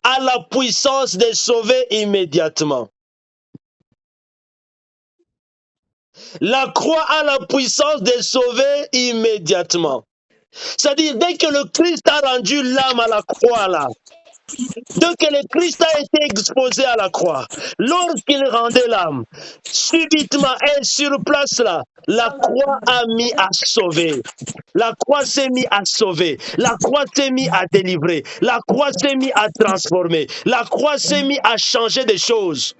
a la puissance de sauver immédiatement. La croix a la puissance de sauver immédiatement. C'est-à-dire, dès que le Christ a rendu l'âme à la croix, là, dès que le Christ a été exposé à la croix, lorsqu'il rendait l'âme, subitement et sur place, là, la croix a mis à sauver. La croix s'est mise à sauver. La croix s'est mise à délivrer. La croix s'est mise à transformer. La croix s'est mise à changer des choses.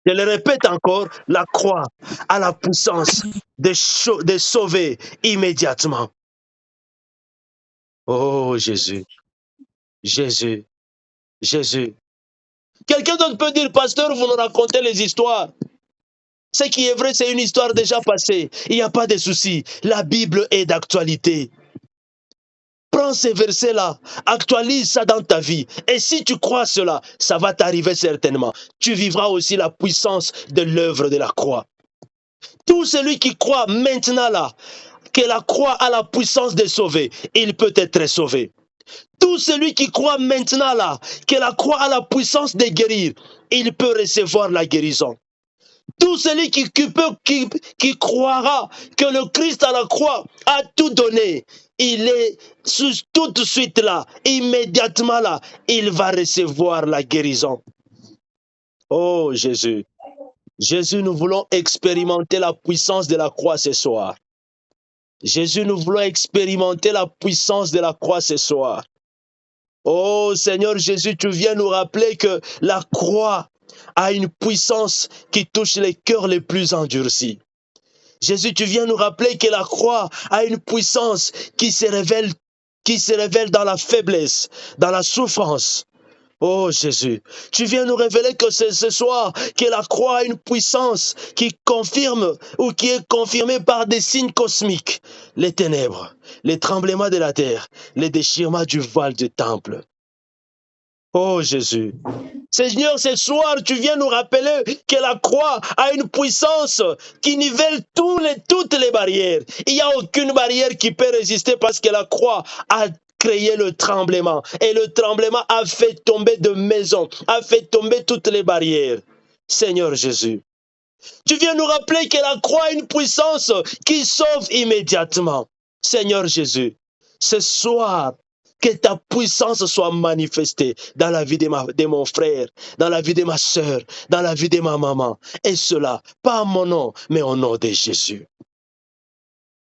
Je le répète encore, la croix a la puissance de sauver immédiatement. Oh Jésus, Jésus, Jésus. Quelqu'un d'autre peut dire, pasteur, vous nous racontez les histoires. Ce qui est vrai, c'est une histoire déjà passée. Il n'y a pas de souci. La Bible est d'actualité. Prends ces versets-là, actualise ça dans ta vie. Et si tu crois cela, ça va t'arriver certainement. Tu vivras aussi la puissance de l'œuvre de la croix. Tout celui qui croit maintenant là, que la croix a la puissance de sauver, il peut être sauvé. Tout celui qui croit maintenant là, que la croix a la puissance de guérir, il peut recevoir la guérison. Tout celui qui croira que le Christ à la croix a tout donné, il est tout de suite là, immédiatement là, il va recevoir la guérison. Oh Jésus, Jésus, nous voulons expérimenter la puissance de la croix ce soir. Jésus, nous voulons expérimenter la puissance de la croix ce soir. Oh Seigneur Jésus, tu viens nous rappeler que la croix a une puissance qui touche les cœurs les plus endurcis. Jésus, tu viens nous rappeler que la croix a une puissance qui se révèle dans la faiblesse, dans la souffrance. Oh Jésus, tu viens nous révéler que ce soir, que la croix a une puissance qui confirme ou qui est confirmée par des signes cosmiques. Les ténèbres, les tremblements de la terre, les déchirements du voile du temple. Oh Jésus, Seigneur, ce soir, tu viens nous rappeler que la croix a une puissance qui nivelle toutes les barrières. Il n'y a aucune barrière qui peut résister parce que la croix a créé le tremblement. Et le tremblement a fait tomber de maisons, a fait tomber toutes les barrières. Seigneur Jésus, tu viens nous rappeler que la croix a une puissance qui sauve immédiatement. Seigneur Jésus, ce soir, que ta puissance soit manifestée dans la vie de mon frère, dans la vie de ma soeur, dans la vie de ma maman. Et cela, pas en mon nom, mais au nom de Jésus.